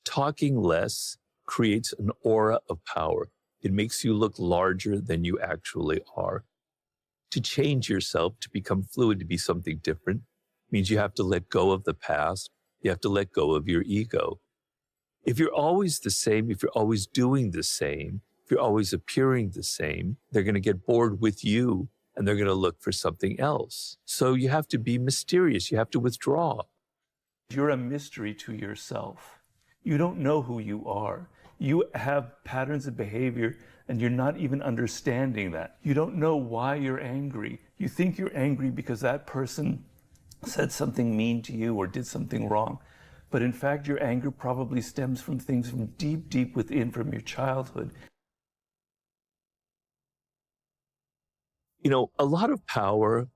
Talking less creates an aura of power. It makes you look larger than you actually are. To change yourself, to become fluid, to be something different, means you have to let go of the past. You have to let go of your ego. If you're always the same, if you're always doing the same, if you're always appearing the same, they're going to get bored with you and they're going to look for something else. So you have to be mysterious. You have to withdraw. You're a mystery to yourself. You don't know who you are. You have patterns of behavior and you're not even understanding that. You don't know why you're angry. You think you're angry because that person said something mean to you or did something wrong. But in fact, your anger probably stems from things from deep, deep within, from your childhood. You know, a lot of power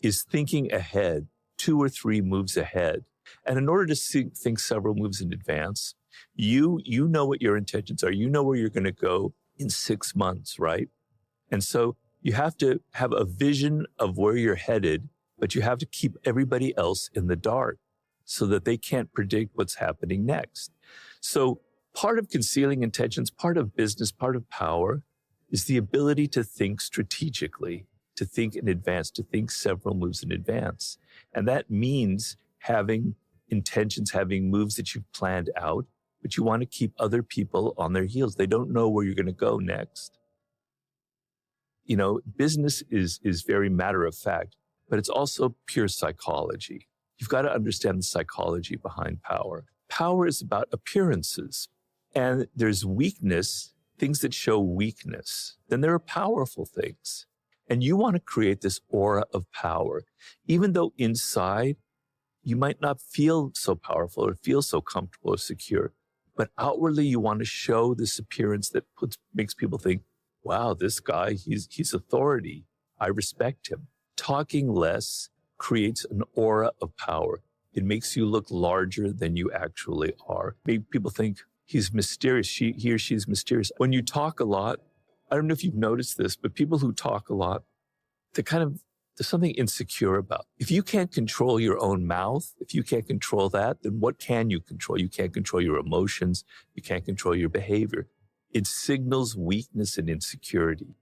is thinking ahead, 2 or 3 moves ahead. And in order to think several moves in advance, you know what your intentions are. You know where you're going to go in 6 months, right? And so you have to have a vision of where you're headed, but you have to keep everybody else in the dark so that they can't predict what's happening next. So part of concealing intentions, part of business, part of power is the ability to think strategically, to think in advance, to think several moves in advance. And that means having intentions, having moves that you've planned out, but you want to keep other people on their heels. They don't know where you're going to go next. You know, business is very matter of fact, but it's also pure psychology. You've got to understand the psychology behind power. Power is about appearances, and there's weakness, things that show weakness. Then there are powerful things. And you want to create this aura of power, even though inside you might not feel so powerful or feel so comfortable or secure. But outwardly, you want to show this appearance that makes people think, wow, this guy, he's authority. I respect him. Talking less creates an aura of power. It makes you look larger than you actually are. People think he's mysterious. He or she's mysterious. When you talk a lot, I don't know if you've noticed this, but people who talk a lot, there's something insecure about. If you can't control your own mouth, if you can't control that, then what can you control? You can't control your emotions. You can't control your behavior. It signals weakness and insecurity.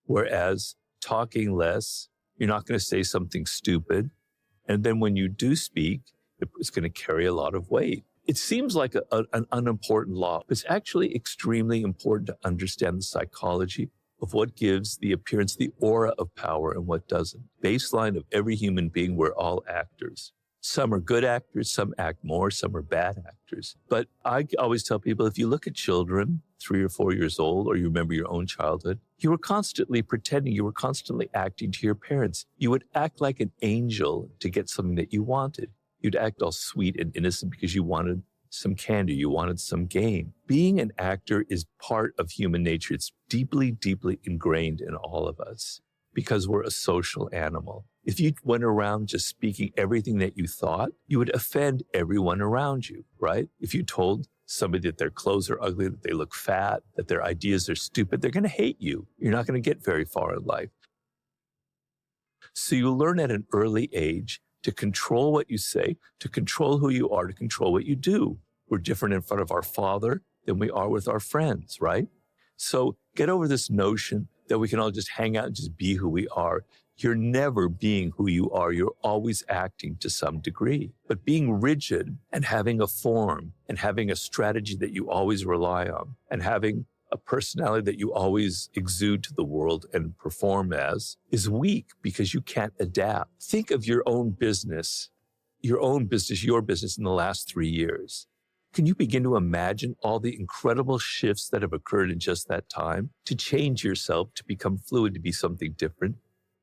Whereas talking less, you're not going to say something stupid. And then when you do speak, it's going to carry a lot of weight. It seems like an unimportant law, but it's actually extremely important to understand the psychology of what gives the appearance, the aura of power, and what doesn't. Baseline of every human being, we're all actors. Some are good actors, some act more, some are bad actors. But I always tell people, if you look at children, 3 or 4 years old, or you remember your own childhood, you were constantly pretending, you were constantly acting to your parents. You would act like an angel to get something that you wanted. You'd act all sweet and innocent because you wanted some candy, you wanted some game. Being an actor is part of human nature. It's deeply, deeply ingrained in all of us because we're a social animal. If you went around just speaking everything that you thought, you would offend everyone around you, right? If you told somebody that their clothes are ugly, that they look fat, that their ideas are stupid, they're going to hate you. You're not going to get very far in life. So you learn at an early age to control what you say, to control who you are, to control what you do. We're different in front of our father than we are with our friends, right? So get over this notion that we can all just hang out and just be who we are. You're never being who you are. You're always acting to some degree. But being rigid and having a form and having a strategy that you always rely on and having a personality that you always exude to the world and perform as is weak because you can't adapt. Think of your business in the last 3 years. Can you begin to imagine all the incredible shifts that have occurred in just that time? To change yourself, to become fluid, to be something different,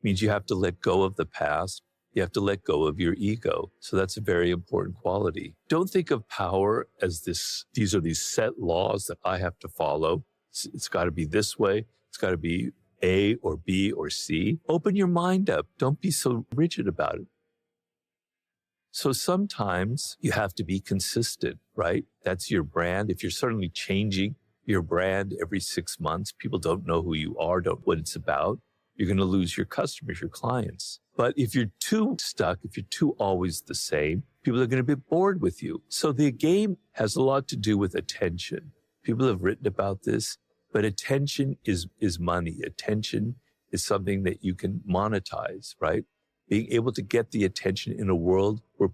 means you have to let go of the past. You have to let go of your ego. So that's a very important quality. Don't think of power as these are these set laws that I have to follow. It's got to be this way. It's got to be A or B or C. Open your mind up. Don't be so rigid about it. So sometimes you have to be consistent, right? That's your brand. If you're suddenly changing your brand every 6 months, people don't know who you are, don't know what it's about. You're going to lose your customers, your clients. But if you're too stuck, if you're too always the same, People are going to be bored with you. So the game has a lot to do with attention. People have written about this, but attention is money. Attention is something that you can monetize, right? Being able to get the attention in a world where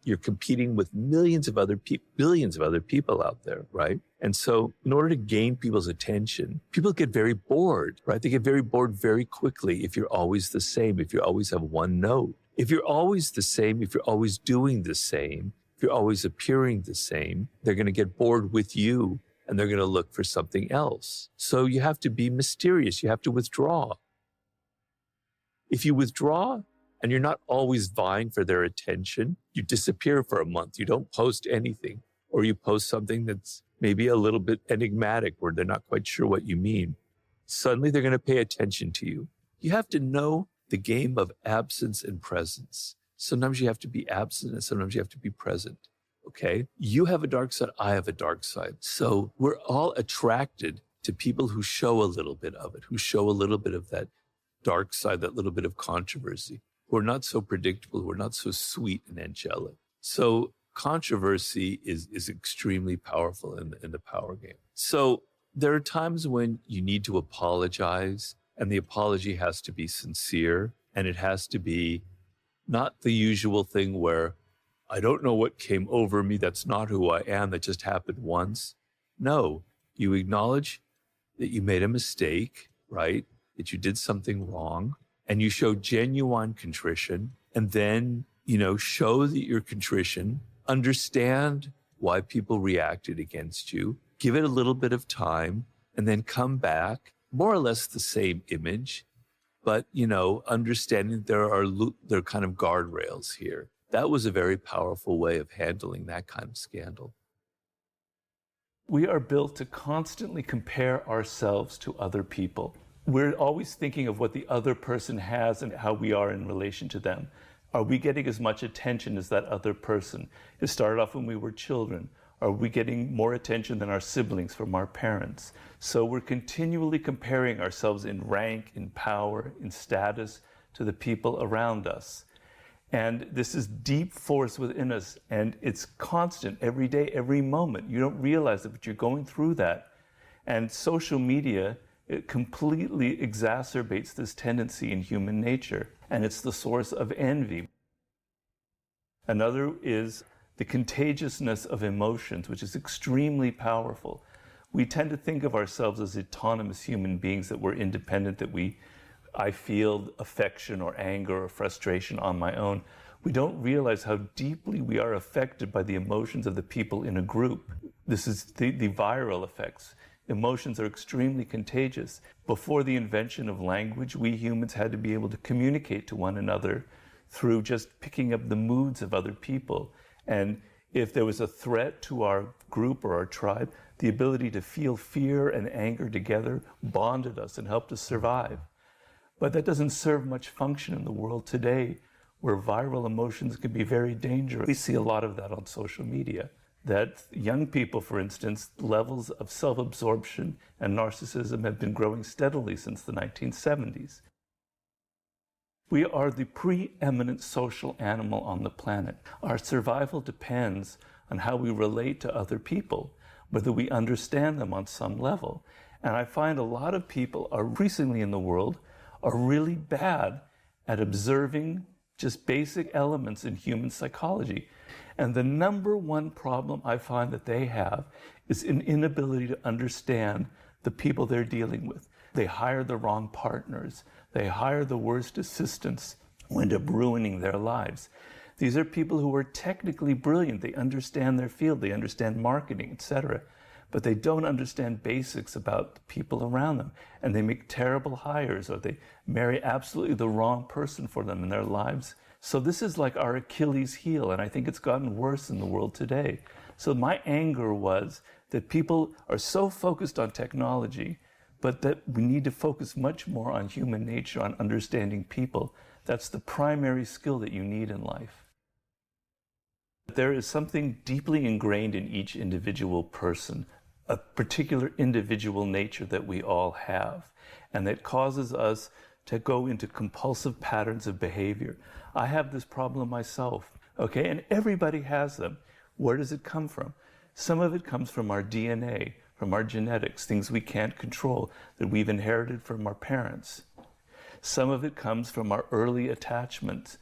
you're competing with billions of other people out there, right? And so in order to gain people's attention, people get very bored, right? They get very bored very quickly if you're always the same, if you always have one note. If you're always the same, if you're always doing the same, if you're always appearing the same, they're going to get bored with you and they're going to look for something else. So you have to be mysterious. You have to withdraw. If you withdraw and you're not always vying for their attention, you disappear for a month. You don't post anything, or you post something that's maybe a little bit enigmatic where they're not quite sure what you mean. Suddenly they're going to pay attention to you. You have to know the game of absence and presence. Sometimes you have to be absent and sometimes you have to be present, okay? You have a dark side, I have a dark side. So we're all attracted to people who show a little bit of it, who show a little bit of that dark side, that little bit of controversy, who are not so predictable, who are not so sweet and angelic. So controversy is extremely powerful in the power game. So there are times when you need to apologize, and the apology has to be sincere, and it has to be not the usual thing where I don't know what came over me, that's not who I am, that just happened once. No, you acknowledge that you made a mistake, right? That you did something wrong, and you show genuine contrition, and then, show that your contrition, understand why people reacted against you, give it a little bit of time, and then come back, more or less the same image, but, understanding there are kind of guardrails here. That was a very powerful way of handling that kind of scandal. We are built to constantly compare ourselves to other people. We're always thinking of what the other person has and how we are in relation to them. Are we getting as much attention as that other person? It started off when we were children. Are we getting more attention than our siblings from our parents? So we're continually comparing ourselves in rank, in power, in status to the people around us. And this is deep force within us, and it's constant every day, every moment. You don't realize it, but you're going through that. And social media, it completely exacerbates this tendency in human nature, and it's the source of envy. Another is the contagiousness of emotions, which is extremely powerful. We tend to think of ourselves as autonomous human beings, that we're independent, that I feel affection or anger or frustration on my own. We don't realize how deeply we are affected by the emotions of the people in a group. This is the viral effects. Emotions are extremely contagious. Before the invention of language, we humans had to be able to communicate to one another through just picking up the moods of other people. And if there was a threat to our group or our tribe, the ability to feel fear and anger together bonded us and helped us survive. But that doesn't serve much function in the world today, where viral emotions can be very dangerous. We see a lot of that on social media. That young people, for instance, levels of self-absorption and narcissism have been growing steadily since the 1970s. We are the preeminent social animal on the planet. Our survival depends on how we relate to other people, whether we understand them on some level. And I find a lot of people are recently in the world are really bad at observing just basic elements in human psychology. And the number one problem I find that they have is an inability to understand the people they're dealing with. They hire the wrong partners. They hire the worst assistants who end up ruining their lives. These are people who are technically brilliant. They understand their field. They understand marketing, etc. But they don't understand basics about the people around them. And they make terrible hires, or they marry absolutely the wrong person for them in their lives. So this is like our Achilles heel, and I think it's gotten worse in the world today. So my anger was that people are so focused on technology, but that we need to focus much more on human nature, on understanding people. That's the primary skill that you need in life. There is something deeply ingrained in each individual person, a particular individual nature that we all have, and that causes us to go into compulsive patterns of behavior. I have this problem myself. Okay, and everybody has them. Where does it come from? Some of it comes from our DNA, from our genetics, things we can't control that we've inherited from our parents. Some of it comes from our early attachments.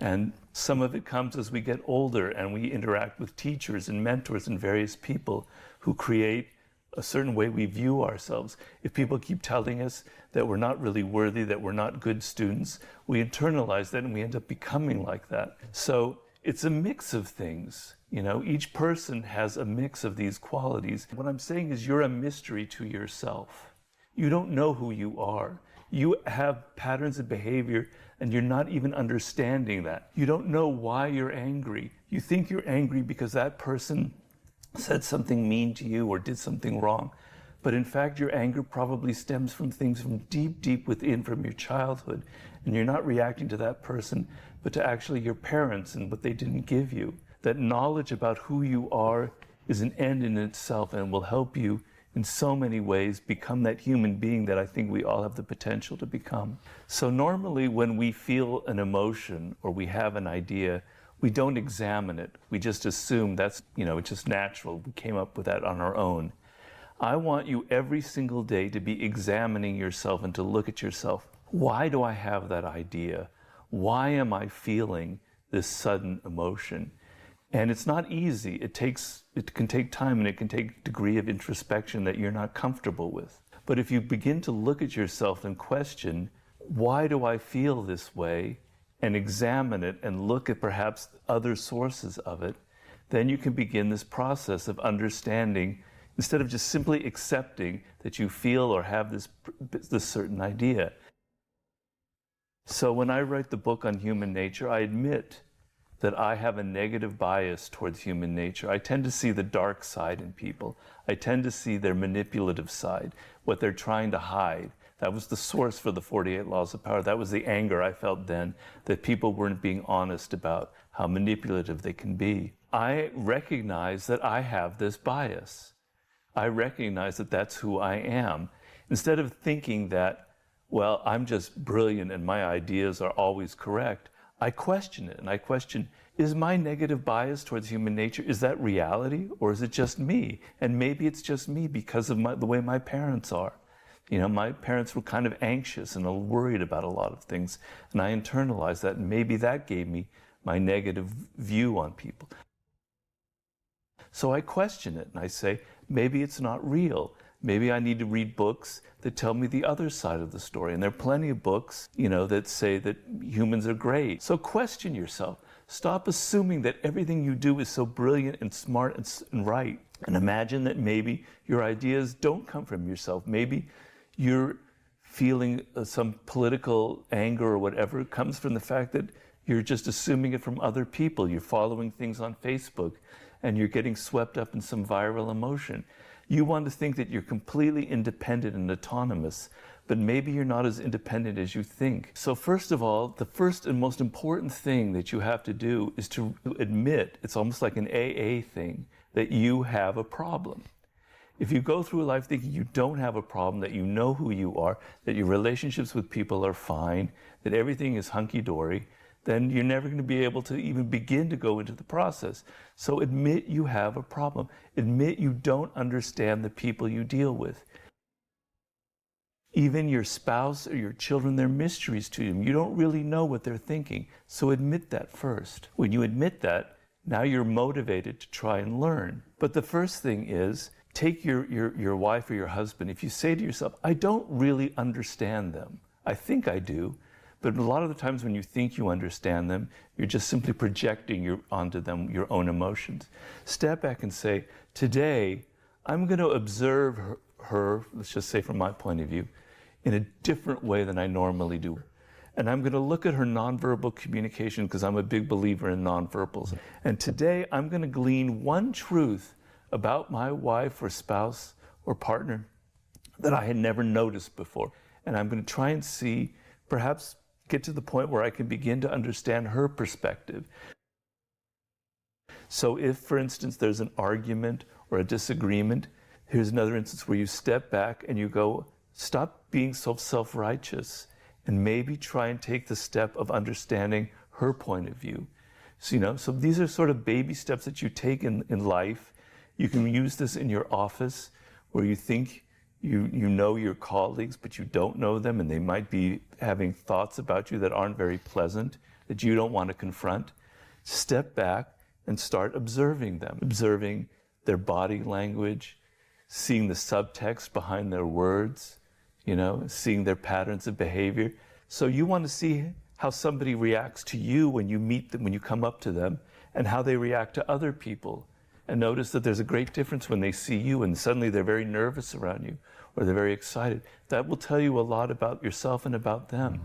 And some of it comes as we get older and we interact with teachers and mentors and various people who create a certain way we view ourselves. If people keep telling us that we're not really worthy, that we're not good students, we internalize that and we end up becoming like that. So it's a mix of things. You know, each person has a mix of these qualities. What I'm saying is you're a mystery to yourself. You don't know who you are. You have patterns of behavior and you're not even understanding that. You don't know why you're angry. You think you're angry because that person said something mean to you or did something wrong. But in fact, your anger probably stems from things from deep, deep within, from your childhood. And you're not reacting to that person, but to actually your parents and what they didn't give you. That knowledge about who you are is an end in itself and will help you in so many ways become that human being that I think we all have the potential to become. So normally when we feel an emotion or we have an idea, we don't examine it. We just assume that's, it's just natural. We came up with that on our own. I want you every single day to be examining yourself and to look at yourself. Why do I have that idea? Why am I feeling this sudden emotion? And it's not easy. It can take time and it can take a degree of introspection that you're not comfortable with. But if you begin to look at yourself and question, why do I feel this way? And examine it and look at perhaps other sources of it, then you can begin this process of understanding instead of just simply accepting that you feel or have this certain idea. So when I write the book on human nature, I admit that I have a negative bias towards human nature. I tend to see the dark side in people. I tend to see their manipulative side, what they're trying to hide. That was the source for the 48 Laws of Power. That was the anger I felt then, that people weren't being honest about how manipulative they can be. I recognize that I have this bias. I recognize that that's who I am. Instead of thinking that, well, I'm just brilliant and my ideas are always correct, I question it, and I question, is my negative bias towards human nature, is that reality, or is it just me? And maybe it's just me because of the way my parents are. My parents were kind of anxious and worried about a lot of things, and I internalized that, and maybe that gave me my negative view on people. So I question it, and I say, maybe it's not real. Maybe I need to read books that tell me the other side of the story. And there are plenty of books, that say that humans are great. So question yourself. Stop assuming that everything you do is so brilliant and smart and right. And imagine that maybe your ideas don't come from yourself. Maybe you're feeling some political anger or whatever comes from the fact that you're just assuming it from other people. You're following things on Facebook and you're getting swept up in some viral emotion. You want to think that you're completely independent and autonomous, but maybe you're not as independent as you think. So first of all, the first and most important thing that you have to do is to admit, it's almost like an AA thing, that you have a problem. If you go through life thinking you don't have a problem, that you know who you are, that your relationships with people are fine, that everything is hunky-dory, then you're never going to be able to even begin to go into the process. So admit you have a problem. Admit you don't understand the people you deal with. Even your spouse or your children, they're mysteries to you. You don't really know what they're thinking. So admit that first. When you admit that, now you're motivated to try and learn. But the first thing is, take your wife or your husband. If you say to yourself, I don't really understand them. I think I do. But a lot of the times when you think you understand them, you're just simply projecting onto them your own emotions. Step back and say, today, I'm going to observe her, let's just say from my point of view, in a different way than I normally do. And I'm going to look at her nonverbal communication because I'm a big believer in nonverbals. And today, I'm going to glean one truth about my wife or spouse or partner that I had never noticed before. And I'm going to try and see, perhaps get to the point where I can begin to understand her perspective. So if, for instance, there's an argument or a disagreement, here's another instance where you step back and you go, stop being so self-righteous and maybe try and take the step of understanding her point of view. So, so these are sort of baby steps that you take in life. You can use this in your office where you think you know your colleagues, but you don't know them, and they might be having thoughts about you that aren't very pleasant, that you don't want to confront. Step back and start observing them, observing their body language, seeing the subtext behind their words, seeing their patterns of behavior. So you want to see how somebody reacts to you when you meet them, when you come up to them, and how they react to other people. And notice that there's a great difference when they see you and suddenly they're very nervous around you or they're very excited. That will tell you a lot about yourself and about them.